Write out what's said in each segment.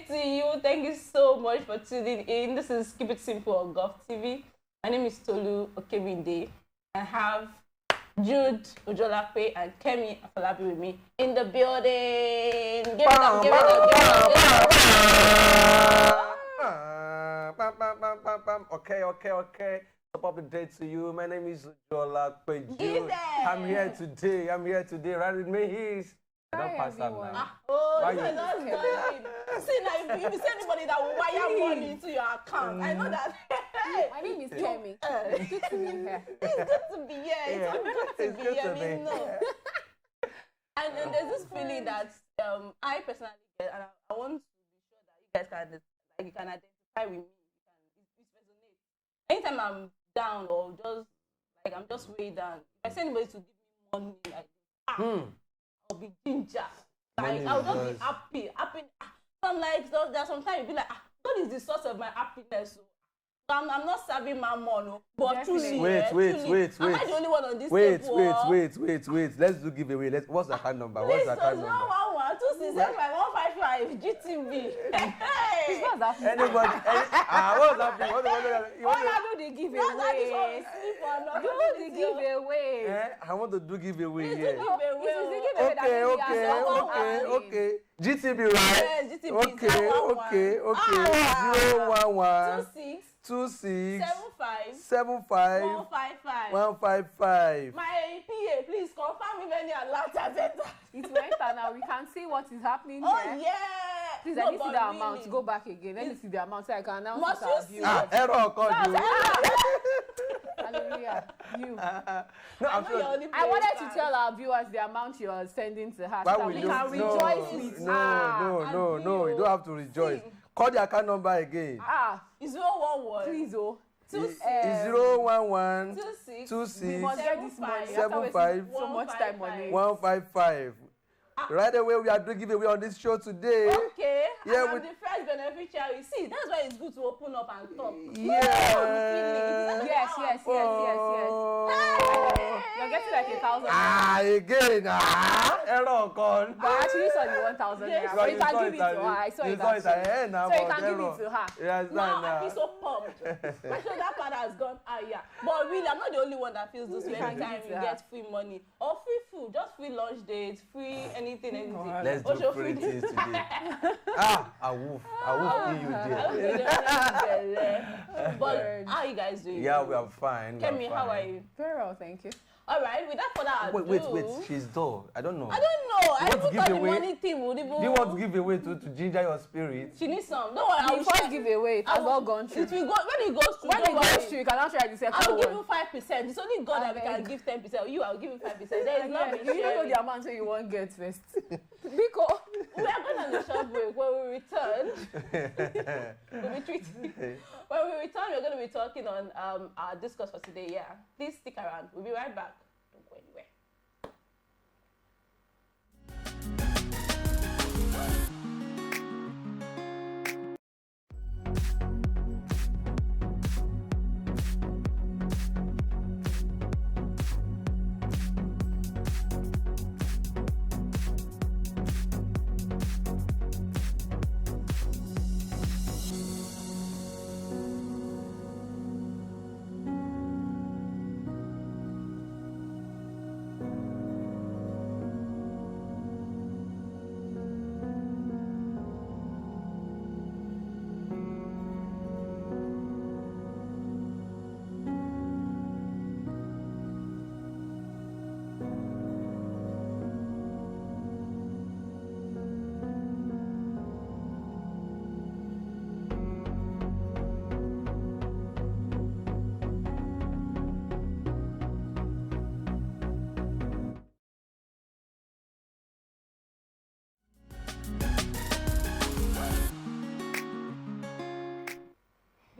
to you. Thank you so much for tuning in. This is Keep It Simple on Gov TV. My name is Tolu Okeminde. I have Jude Ojolape and Kemi Afolabi with me in the building. Give it up, give it up, give it up. Okay. Top of the day to you. My name is Ojolape Jude. I'm here today. Right with me is. I don't pass that now. Oh, this is not good. See, now, if you see anybody that will wire money into your account, I know that. My name is Kemi. It's good to be here. It's good to be here. It's good to be here. I mean, no. And then there's this feeling that I personally get, and I want to be sure that you guys can, you can identify with me. It resonates. Anytime I'm down or just like I'm just way down, if I see anybody to give me money, like I'll be ginger. Like I'll just be happy. So I'm like, there's sometimes you'll be like, God is the source of my happiness. So I'm not serving my money, but truly. Wait. Am I the only one on this table? Wait. Let's do giveaway. What's the account number? What's the account number? 111 GTB. It's not that much. Anybody? What's happening? Do the giveaway. Do the giveaway. I want to do giveaway It's here. the giveaway. Okay. GTB, right? Yes, GTB. Okay. 011 26 75 155. My PA, please confirm if any alert has entered. It went and now we can see what is happening Oh here. yeah. Please, I need to see the amount. Go back again. Let me see the amount so I can announce Must it to our you see? viewers. Error called you. Hallelujah. You. No, I'm sure. I wanted to tell our viewers the amount you are sending to her Why so that will we you? can rejoice with her. No. You don't have to rejoice. Call the account number again. It's 011. Please, oh. It's 011 26 We must get this money. 75 so much time on it. 155. Right away, we are doing giveaway on this show today. Okay. Yeah, and I'm the first beneficiary. See, that's why it's good to open up and talk. Yeah. Yes. You're getting like 1,000. Again. Error gone. But I actually saw the 1,000 Yes. naira. So you can give it to her. I saw it actually. So you can give it to her. Yes, Now I feel so pumped. My shoulder pad has gone higher. But really, I'm not the only one that feels this way every time you get free money. Or free food, just free lunch dates, free anything. Let's do free things today. I will kill you there. But how are you guys doing? Yeah, we are fine. Kemi, how are you? Very well, thank you. All right, without further ado. Wait. She's dull. I don't know. I even thought the away? money thing would even. Do you want to give away to ginger your spirit? She needs some. Don't worry, I will The first share. giveaway, it has all gone through. It will go when it goes through. When it don't worry. goes through, you can now try the second I will one. give you 5%. It's only God that can give 10%. You, I'll give you 5%. There is not. You don't know the amount so you won't get first. Because We are going on a short break. When we return, when we return, we're going to be talking on our discourse for today. Yeah, please stick around. We'll be right back. Don't go anywhere.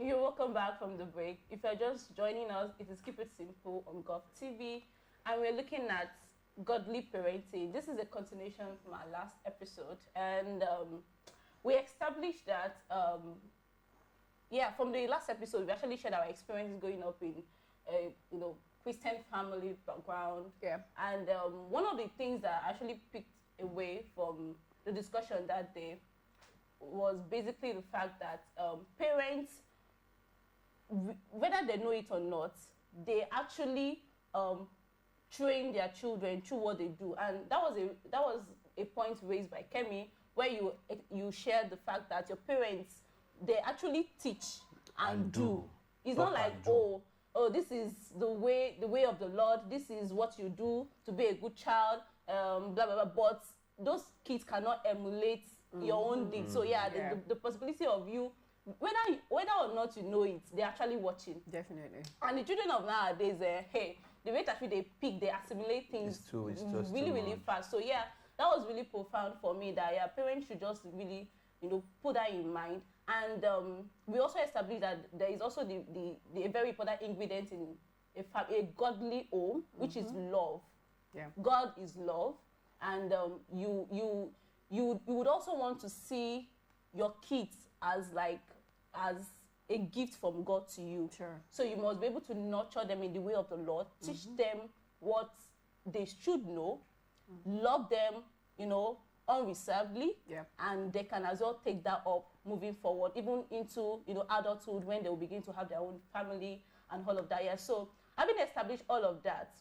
Welcome back from the break. If you're just joining us, it is Keep It Simple on Gov TV, and we're looking at godly parenting. This is a continuation from our last episode, and we established that, from the last episode, we actually shared our experiences growing up in, Christian family background. Yeah. And one of the things that I actually picked away from the discussion that day was basically the fact that parents, whether they know it or not, they actually train their children through what they do. And that was a point raised by Kemi, where you shared the fact that your parents, they actually teach and do. It's not like, oh, this is the way of the Lord, this is what you do to be a good child, blah blah blah. But those kids cannot emulate your own deeds. So yeah, the possibility of you, whether or not you know it, they're actually watching. Definitely. And the children of nowadays, hey, the rate at which they pick, they assimilate things really fast. So yeah, that was really profound for me, that parents should just really, put that in mind. And we also established that there is also the very important ingredient in a godly home, which is love. Yeah. God is love, and you would also want to see your kids as a gift from God to you. Sure. So you must be able to nurture them in the way of the Lord, teach them what they should know, love them, unreservedly, and they can as well take that up moving forward, even into adulthood, when they will begin to have their own family and all of that. Yeah. So having established all of that,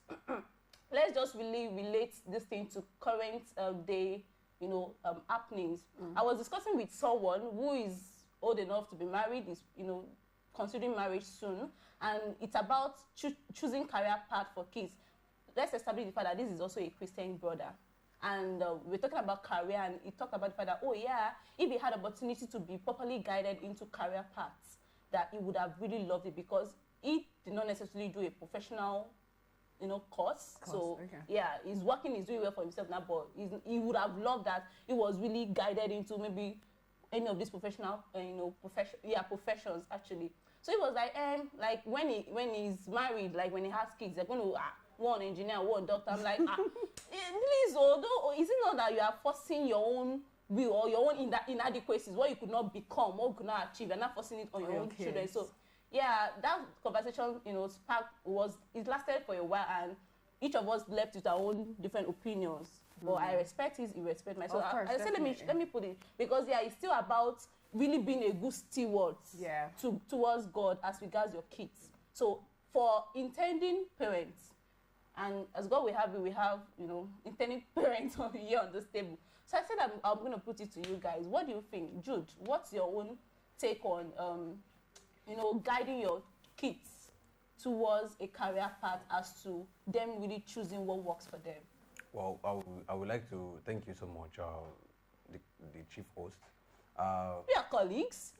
let's just really relate this thing to current day, happenings. I was discussing with someone who is old enough to be married, is considering marriage soon, and it's about choosing career path for kids. Let's establish the fact that this is also a Christian brother. And we're talking about career, and he talked about the fact that, oh yeah, if he had opportunity to be properly guided into career paths, that he would have really loved it, because he did not necessarily do a professional, course. So yeah, he's doing well for himself now, but he would have loved that he was really guided into maybe any of these professional, professions actually. So it was like when he's married, like when he has kids, they're going to one engineer, one doctor. I'm like, please, although is it not that you are forcing your own will or your own inadequacies, what you could not become, what you could not achieve, and not forcing it on your own children. So yeah, that conversation, it lasted for a while, and each of us left with our own different opinions. But I respect his, he respect mine. So I said, let me put it, because it's still about really being a good steward towards God as regards your kids. So for intending parents, and as God we have intending parents here on this table. So I said I'm going to put it to you guys. What do you think, Jude? What's your own take on guiding your kids towards a career path, as to them really choosing what works for them? Well, I would like to thank you so much, the chief host. We are colleagues.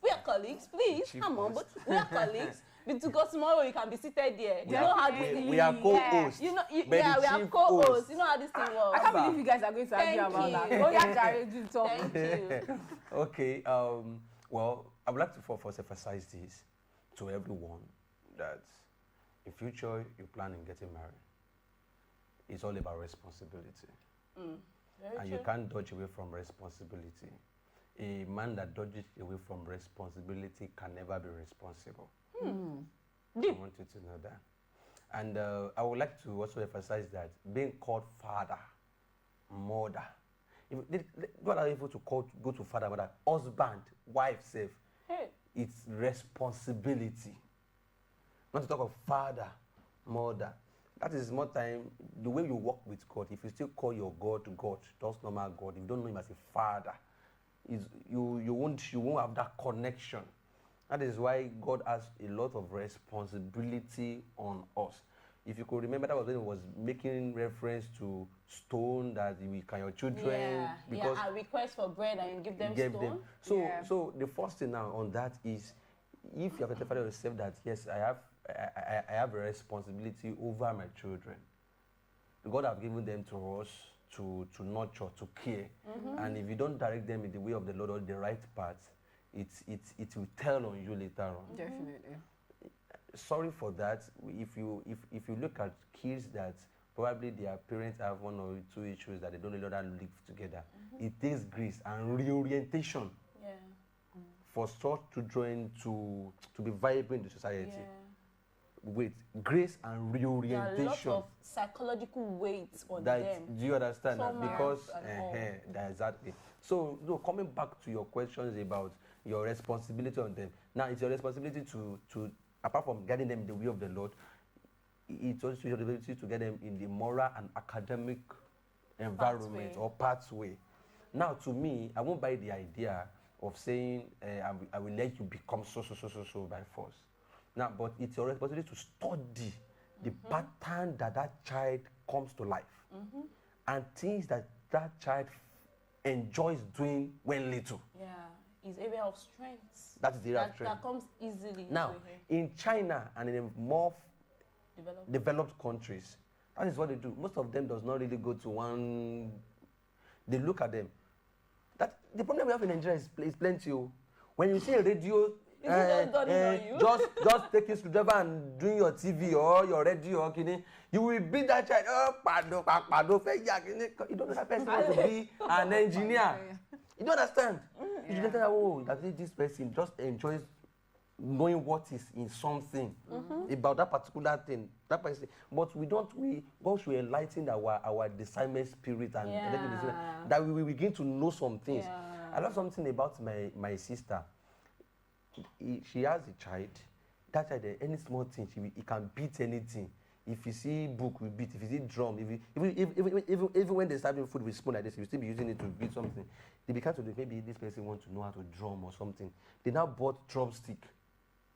Please, come on, but we are colleagues. Because tomorrow you can be seated there. You know how this thing. We are co-hosts. We are co-hosts. You know how this thing works. I can't believe you guys are going to argue about that. Oh yeah, Jared, you talk. Thank you. Okay. Well, I would like to first emphasize this to everyone, that in future you plan on getting married. It's all about responsibility. And you can't dodge away from responsibility. A man that dodges away from responsibility can never be responsible. I want you to know that. And I would like to also emphasize that being called father, mother, God are able to go to father, mother, husband, wife, safe. It's responsibility. Not to talk of father, mother. That is more time, the way you work with God. If you still call your God God, just normal God, if you don't know him as a father, you won't have that connection. That is why God has a lot of responsibility on us. If you could remember, that was when he was making reference to stone, that your children, because I request for bread and you give them stone. So the first thing now on that is, if you have identified yourself that yes, I have a responsibility over my children. God has given them to us to nurture, to care. And if you don't direct them in the way of the Lord or the right path, it will tell on you later on. Definitely. Sorry for that. If you look at kids that probably their parents have one or two issues that they don't really live together, it takes grace and reorientation for such children to be vibrant in the society. grace and There are lots reorientation. of psychological weight on That, them. do you understand that? Trauma Because and all. that exactly. So, coming back to your questions about your responsibility on them. Now, it's your responsibility to apart from guiding them in the way of the Lord, it's also your responsibility to get them in the moral and academic environment Pathway. or pathway. Now, to me, I won't buy the idea of saying I will let you become so by force. Now, but it's your responsibility to study the pattern that child comes to life and things that child enjoys doing when little. Yeah, his area of strength. That is the area of strength. That comes easily Now, to him. in China and in more Develop. developed countries, that is what they do. Most of them does not really go to one. They look at them. That the problem we have in Nigeria is plenty. When you see a radio, just taking screwdriver and doing your TV or your radio or kini, you will beat that child. Oh, you don't know that person wants to be an engineer. You don't understand. You don't know that this person just enjoys knowing what is in something about that particular thing, that person. But God should enlighten our discernment spirit and that we will begin to know some things. Yeah. I love something about my sister. She has a child. That child, any small thing, he can beat anything. If you see book, we beat. If you see drum, even when they serve him food with spoon like this, you still be using it to beat something. They become to do, maybe this person wants to know how to drum or something. They now bought drumstick.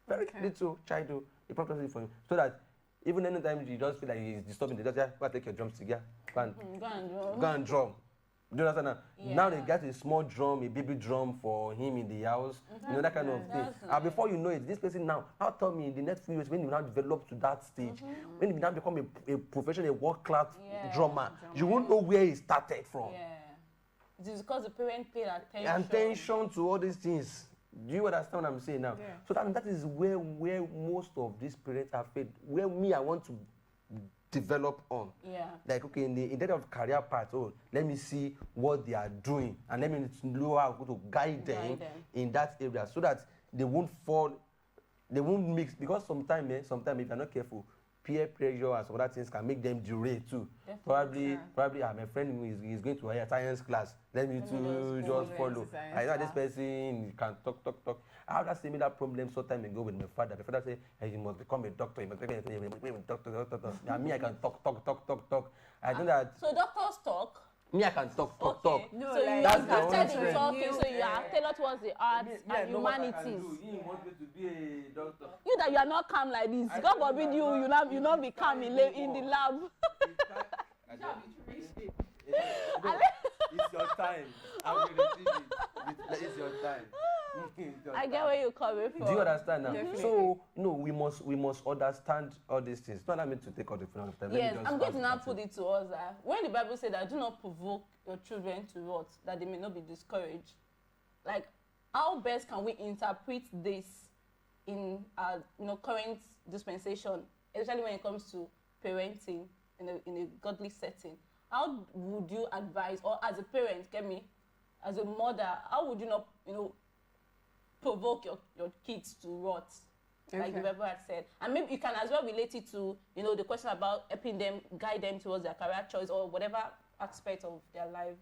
Very little child, they practice it for him. So that even anytime you just feel like he's disturbing, they just say, go take your drumstick, go and drum. Do you understand now? Yeah. Now they get a small drum, a baby drum for him in the house, that kind of thing. And before you know it, this person now tell me in the next few years, when you now develop to that stage, when you now become a professional, a world-class drummer, you won't know where he started from. Yeah. It is because the parent paid attention. Attention to all these things. Do you understand what I'm saying now? Yeah. So that is where most of these parents are failed. Where I want to develop on. Yeah. Like, okay, in the of career path, let me see what they are doing and let me know how to guide them in that area so that they won't fall, they won't mix. Because sometimes if you're not careful, peer pressure and some other things can make them derail too. Definitely. Probably my friend who is going to a science class. Let me just follow. I know this person can talk. I had that similar problem some time ago with my father. My father said, hey, you must become a doctor. You must become a doctor. And me, I can talk. I know that. So doctors talk. Me, I can talk. No, so like, you that's are the gifted in talking, so you are tailored towards the arts and humanities. He wants me to be a doctor. You that you are not calm like this. God forbid you not be calm in the lab. It's your time. I will receive it. It's your time. I get where you're coming from. Do you understand now? Definitely. So we must understand all these things. It's not that meant to take all the fun of time. Yes, I'm going to now put it to us that when the Bible said that do not provoke your children to wrath, that they may not be discouraged. Like, how best can we interpret this in current dispensation, especially when it comes to parenting in a godly setting? How would you advise, or as a parent, as a mother, how would you not, provoke your kids to wrath, like the Bible had said? And maybe you can as well relate it to, the question about helping them, guide them towards their career choice or whatever aspect of their life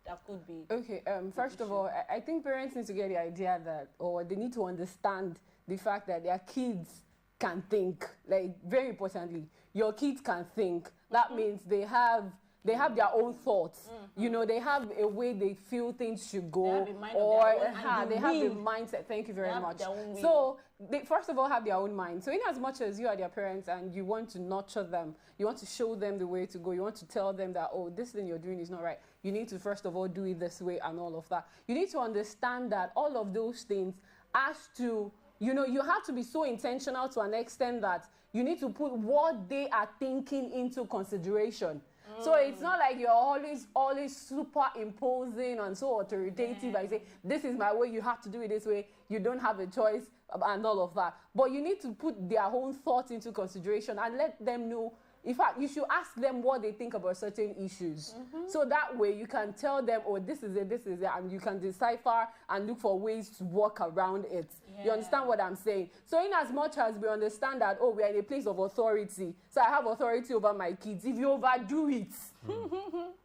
that could be. Okay, first of all, I think parents need to get the idea that, or they need to understand the fact that their kids can think. Like, very importantly, your kids can think. That means they have their own thoughts. They have a way they feel things should go, They have a mind or of their own, they have the mindset. Thank you very much. Their own will. So they first of all have their own mind. So in as much as you are their parents and you want to nurture them, you want to show them the way to go, you want to tell them that, oh, this thing you're doing is not right. You need to first of all do it this way and all of that. You need to understand that all of those things has to, you have to be so intentional to an extent that you need to put what they are thinking into consideration. So it's not like you're always superimposing and so authoritative. I say, this is my way, you have to do it this way, you don't have a choice, and all of that. But you need to put their own thoughts into consideration and let them know In fact, you should ask them what they think about certain issues. So that way you can tell them, oh, this is it, and you can decipher and look for ways to work around it. You understand what I'm saying? So in as much as we understand that, oh, we are in a place of authority, so I have authority over my kids. If you overdo it,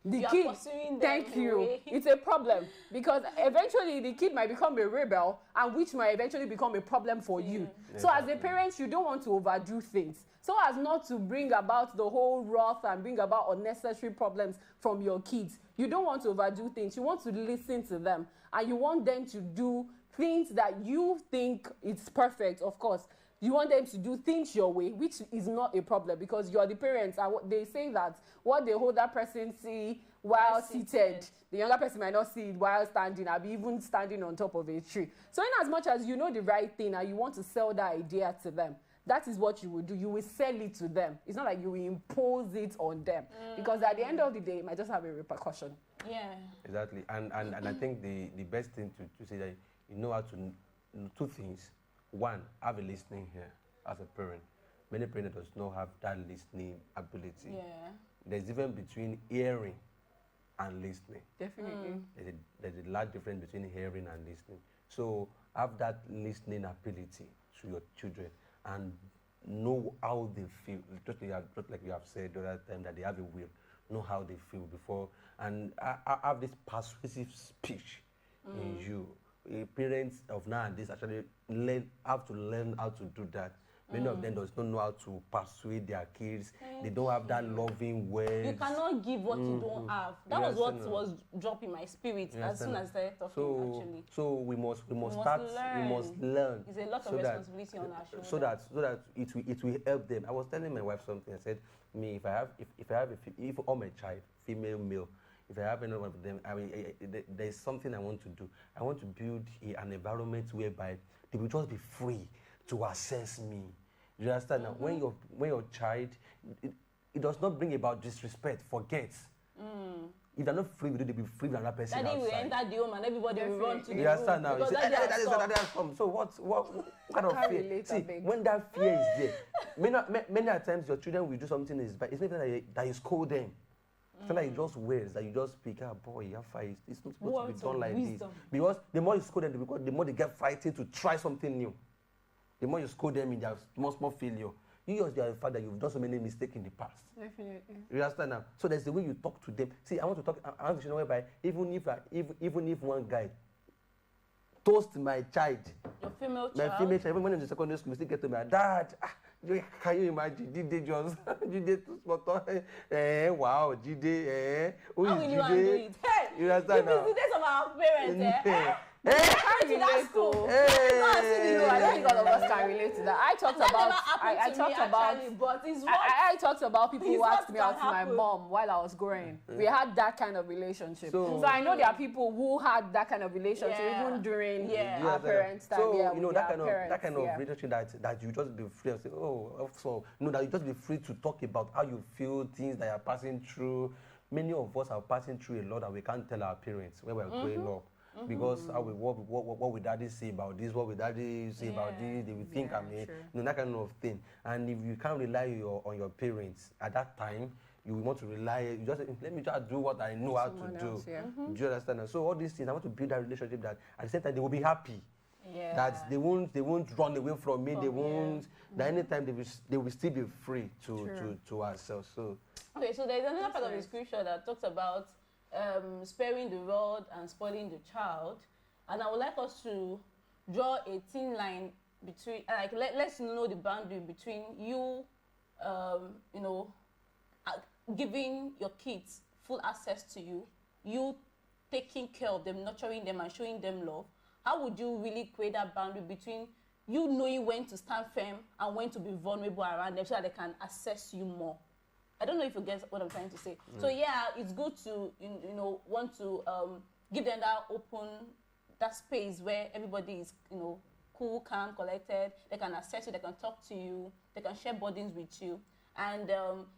the kid, thank you, it's a problem, because eventually the kid might become a rebel, and which might eventually become a problem for you. So as a parent, you don't want to overdo things, so as not to bring about the whole wrath and bring about unnecessary problems from your kids. You don't want to overdo things. You want to listen to them, and you want them to do things that you think it's perfect, of course. You want them to do things your way, which is not a problem, because you're the parents. And they say that what the older person see while seated, the younger person might not see it while standing, or be even standing on top of a tree. So in as much as you know the right thing and you want to sell that idea to them, that is what you will do. You will sell it to them. It's not like you will impose it on them, because at the end of the day, it might just have a repercussion. Yeah. Exactly. And I think the best thing to say that you know how to two things. One, have a listening here as a parent. Many parents does not have that listening ability. Yeah. There's difference between hearing and listening. Definitely. There's a large difference between hearing and listening. So have that listening ability to your children and know how they feel. Just like you have said the other time, that they have a will. Know how they feel before, and have this persuasive speech in you. Parents of nowadays actually have to learn how to do that. Many of them does not know how to persuade their kids. They don't have that loving words. You cannot give what you don't have. That was what was dropping my spirit as soon as I started talking, actually. So we must learn. It's a lot of responsibility on our shoulders. So that it will help them. I was telling my wife something. I said, me, if all my child, female, male, if I have any one of them, there's something I want to do. I want to build an environment whereby they will just be free to access me. You understand? Now, when your child, it does not bring about disrespect. Forget. If they're not free with you, they'll be free with another person Daddy outside. will enter the home and everybody will run to the room. You understand now? Because That has come. So what kind of fear? See, when that fear is there, many times your children will do something that is bad. It's not that you scold them. It's not like you just words that you just speak. Ah, boy, you're fight. It's not supposed to be done like this. Because the more you scold them, the more they get frightened to try something new. The more you scold them in their small failure. You as their father, you've done so many mistakes in the past. Definitely. You understand now? So there's the way you talk to them. See, I want to know whereby even if one guy toast my child, your female child, my female child, even when in the secondary school, we still get to my dad. Can you imagine? Jide just Jide too spot on. Wow, Jide. Who how is will you Jide? undo it? Hey, You understand you now? miss the days of our parents. I can't relate to. I don't think all of us can relate to that. I talked about. I talked about people who asked me out to my mom while I was growing. We had that kind of relationship. So I know there are people who had that kind of relationship even during our parents' time. So you know that kind of relationship that you just be free and say, oh, so that you just be free to talk about how you feel, things that you're passing through. Many of us are passing through a lot that we can't tell our parents when we're growing up. Because what would daddy say about this? What would daddy say about this? They will think that kind of thing. And if you can't rely on your parents at that time, you will want to rely. You just let me just do what I know how to do. Do you understand? So all these things, I want to build that relationship that at the same time they will be happy. Yeah. That they won't run away from me. They won't. That anytime they will still be free to ourselves. So okay, so there's another part of the scripture that talks about sparing the rod and spoiling the child, and I would like us to draw a thin line between, like, let's know the boundary between you, giving your kids full access to you, you taking care of them, nurturing them, and showing them love. How would you really create that boundary between you knowing when to stand firm and when to be vulnerable around them so that they can access you more? I don't know if you get what I'm trying to say. So yeah, it's good to want to give them that space where everybody is cool, calm, collected. They can access you, they can talk to you, they can share burdens with you, and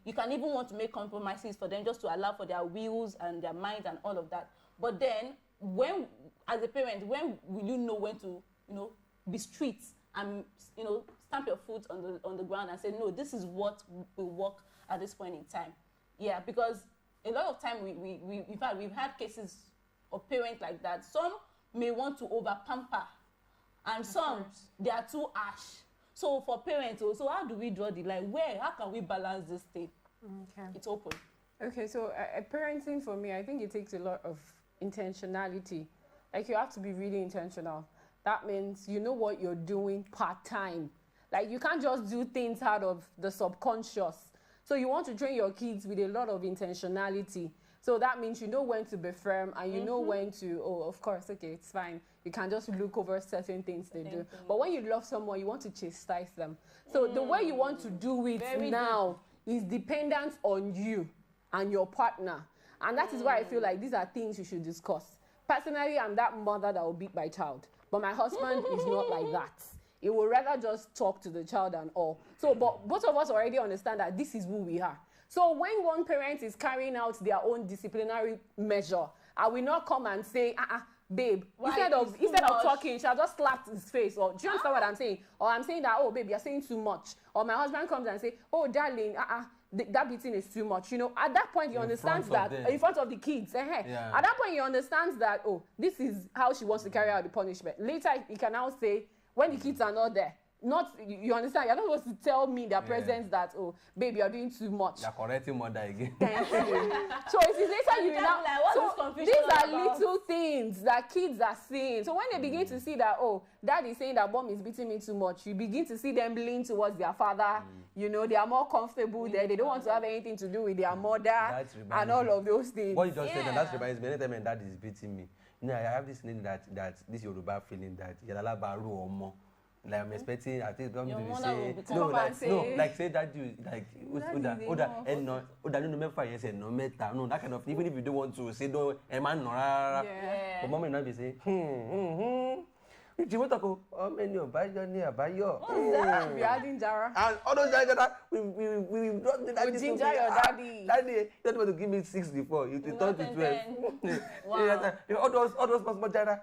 you can even want to make compromises for them just to allow for their wills and their minds and all of that. But then, when as a parent, when will you know when to be strict and stamp your foot on the ground and say, no, this is what will work at this point in time. Yeah, because a lot of time we in fact we've had cases of parents like that. Some may want to over pamper, and some they are too harsh. So for parents also, how do we draw the line? How can we balance this thing? Okay. It's open. Okay, so parenting for me, I think it takes a lot of intentionality. Like you have to be really intentional. That means you know what you're doing part-time. Like you can't just do things out of the subconscious. So you want to train your kids with a lot of intentionality. So that means you know when to be firm and you know when to, oh, of course, okay, it's fine. You can just look over certain things they do. But when you love someone, you want to chastise them. So the way you want to do it now is dependent on you and your partner. And that is why I feel like these are things you should discuss. Personally, I'm that mother that will beat my child. But my husband is not like that. He will rather just talk to the child and all. So, but both of us already understand that this is who we are. So when one parent is carrying out their own disciplinary measure, I will not come and say, babe, instead of talking, she'll just slap his face. Or do you understand what I'm saying? Or I'm saying that, oh, babe, you're saying too much. Or my husband comes and say, oh, darling, that beating is too much. You know, at that point, he understands that in front of the kids. At that point, he understands that, oh, this is how she wants to carry out the punishment. Later, he can now say, when the kids are not there, you understand? You're not supposed to tell me their presence that, oh, baby, you're doing too much. You're correcting mother again. Thank you. So it is later you now. So these are little things that kids are seeing. So when they begin to see that, oh, dad is saying that mom is beating me too much, you begin to see them lean towards their father. You know, they are more comfortable there. They don't want to have anything to do with their mother and all of those things. What you just said, and that reminds me, anytime my dad is beating me, you know, I have this feeling that this Yoruba feeling that Yalala Baru or more. Like I'm expecting, I think somebody will say, like say that you like no, that kind of, even if you don't want to say no, man, no, but mom will not be saying, you want to go, oh, many of you be adding Jara. And all those guys that we don't do that. Ginger your daddy. Daddy, you don't want to give me 6 before, you turn to 12. Wow. All those possible Jara.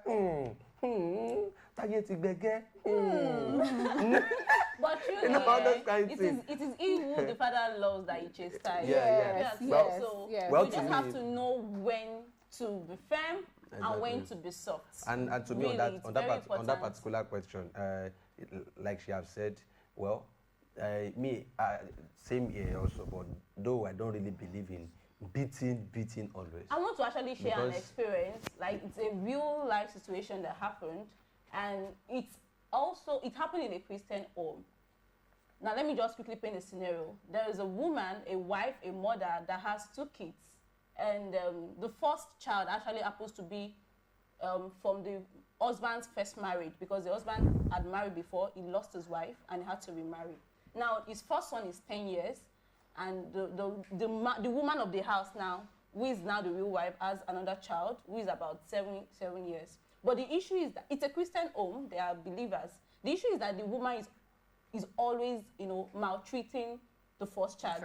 But truly, you know, all those kinds of things. It is he who the father loves that he chastises. Yes. So well, we just have to know when to be firm and when to be soft. And to me, really, on that particular question, like she has said, well, same here also, but though I don't really believe in beating always. I want to actually share an experience. Like, it's a real life situation that happened, and it happened in a Christian home. Now let me just quickly paint a scenario. There is a woman, a wife, a mother that has 2 kids, and the first child actually happens to be from the husband's first marriage, because the husband had married before, he lost his wife and he had to remarry. Now his first son is 10 years, and the woman of the house now, who is now the real wife, has another child who is about 7 years. But the issue is that it's a Christian home, they are believers. The issue is that the woman is always, you know, maltreating the first child,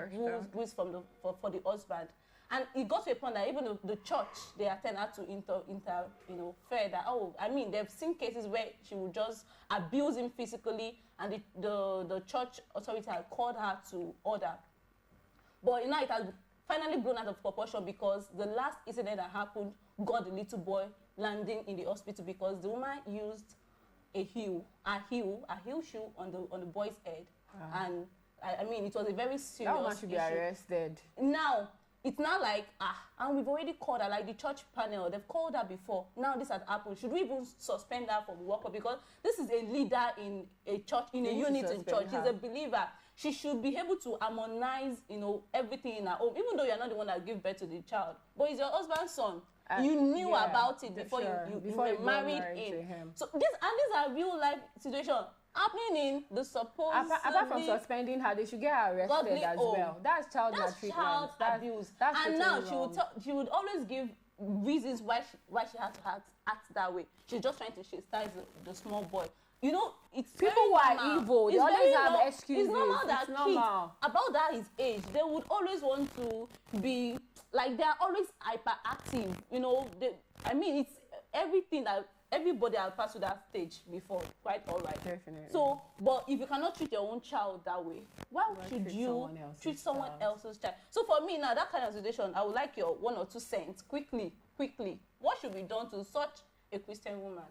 who is for the husband. And it got to a point that even the church they attend had to interfere that, oh, I mean, they've seen cases where she would just abuse him physically, and the church authority had called her to order. But now it has finally blown out of proportion, because the last incident that happened got the little boy landing in the hospital because the woman used a heel shoe on the boy's head. And I mean, it was a very serious that woman should be arrested. Now it's not like and we've already called her, like the church panel, they've called her before. Now this has happened. Should we even suspend her from work? Because this is a leader in a church, in a unit in church. She's a believer. She should be able to harmonize, you know, everything in her home, even though you're not the one that gave birth to the child. But it's your husband's son. You knew about it before you were married in. So these are real life situations happening in the supposed. Apart from suspending her, they should get her arrested as well. That's child maltreatment. Child abuse. And now she would always give reasons why she had to act that way. She's just trying to chastise the small boy. You know, it's people who are evil. They always have excuses. It's normal that kids about that his age, they would always want to be like, they're always hyperactive. You know, I mean, it's everything that everybody has passed through that stage before, quite all right. Definitely. So, but if you cannot treat your own child that way, why should you treat someone child. else's child? So for me now, that kind of situation, I would like your 1 or 2 cents quickly. What should be done to such a Christian woman?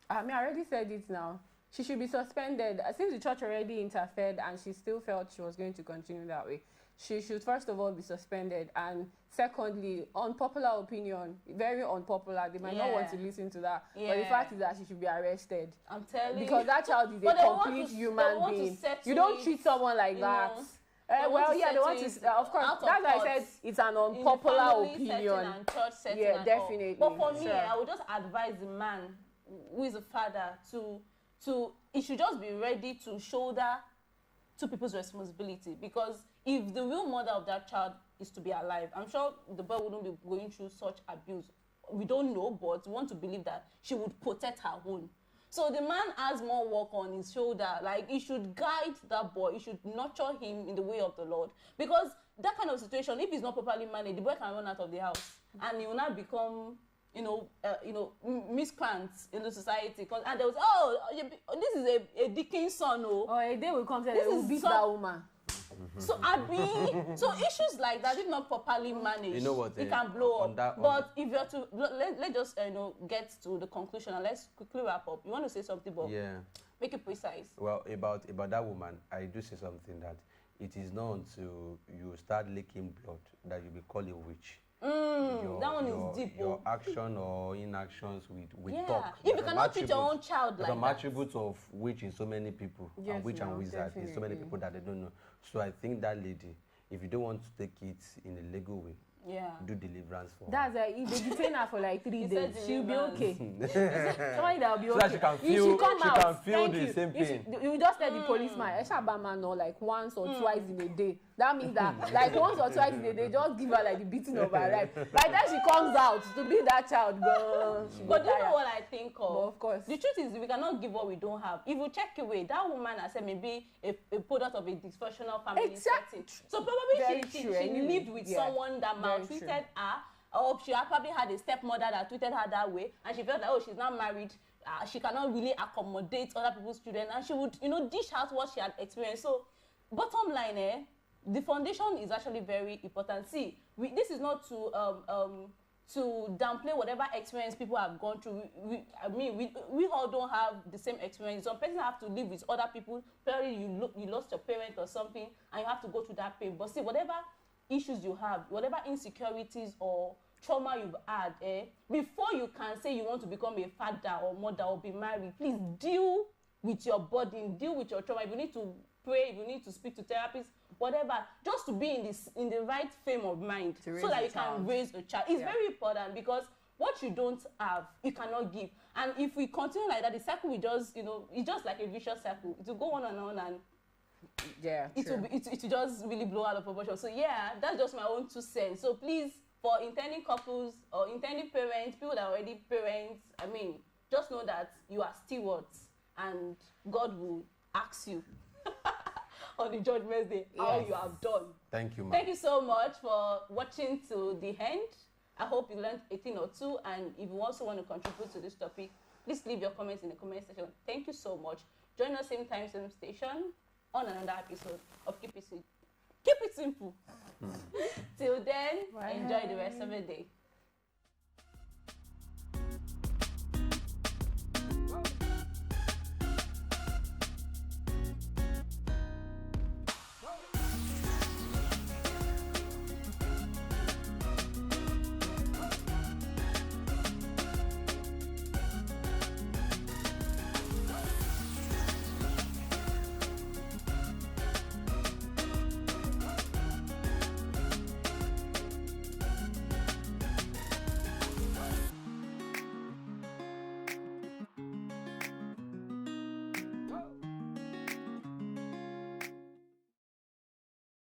I mean, I already said it now. She should be suspended. Since the church already interfered and she still felt she was going to continue that way, she should first of all be suspended. And secondly, unpopular opinion, very unpopular. They might not want to listen to that. But the fact is that she should be arrested. I'm telling you. Because that child is a complete human being. You don't treat someone like that. Well, yeah, they want to, of course, that's why I said it's an unpopular opinion. And church setting yeah, and definitely. All. But for me, I would just advise the man who is a father he should just be ready to shoulder two people's responsibility, because if the real mother of that child is to be alive, I'm sure the boy wouldn't be going through such abuse. We don't know, but we want to believe that she would protect her own. So the man has more work on his shoulder. Like, he should guide that boy. He should nurture him in the way of the Lord. Because that kind of situation, if it's not properly managed, the boy can run out of the house. And he will not become, miscreants in the society. And there was, this is a deacon's son. A day will come and they will beat that woman. So so issues like that, if not properly managed, you know what, it can blow up. But if you're to let's just get to the conclusion and let's quickly wrap up. You want to say something, Bob? Yeah. Make it precise. Well, about that woman, I do say something that it is not until you start licking blood that you be called a witch. That one is deep. Your action or inactions with talk. If you cannot treat your own child like some that. attributes of witch in so many people, Yes, and witch and wizard in so many people that they don't know. So I think that lady, if you don't want to take it in a legal way, do deliverance for her. That's if they detain her for like 3 days, she'll be okay. Somebody that'll be so okay. that she can feel, the same pain. You just tell the policeman, Eshabama no, like once or twice in a day. That means that like once or twice in a day, just give her like the beating of her life. By the time she comes out to be that child, girl. But do you know what I think of? But of course. The truth is, we cannot give what we don't have. If you check away, that woman, I said, maybe a product of a dysfunctional family setting. So probably she lived with someone that maltreated her, or she probably had a stepmother that treated her that way, and she felt that, she's not married, she cannot really accommodate other people's children, and she would, dish out what she had experienced. So, bottom line, the foundation is actually very important. See, this is not to downplay whatever experience people have gone through. We all don't have the same experience. Some person have to live with other people. Probably you lost your parent or something, and you have to go through that pain. But see, whatever issues you have, whatever insecurities or trauma you've had, before you can say you want to become a father or mother or be married, please deal with your body, deal with your trauma. If you need to pray, if you need to speak to therapists, whatever, just to be in the right frame of mind, so that you can raise a child. It's very important, because what you don't have, you cannot give. And if we continue like that, the cycle will just, it's just like a vicious circle. It will go on and on, and it will just really blow out of proportion. So that's just my own 2 cents. So please, for intending couples or intending parents, people that are already parents, just know that you are stewards, and God will ask you on the judgment day how you have done. Thank you, ma'am. Thank you so much for watching to the end. I hope you learned a thing or two, and if you also want to contribute to this topic, please leave your comments in the comment section. Thank you so much. Join us same time, same station on another episode of Keep It Simple. Till then, enjoy the rest of the day.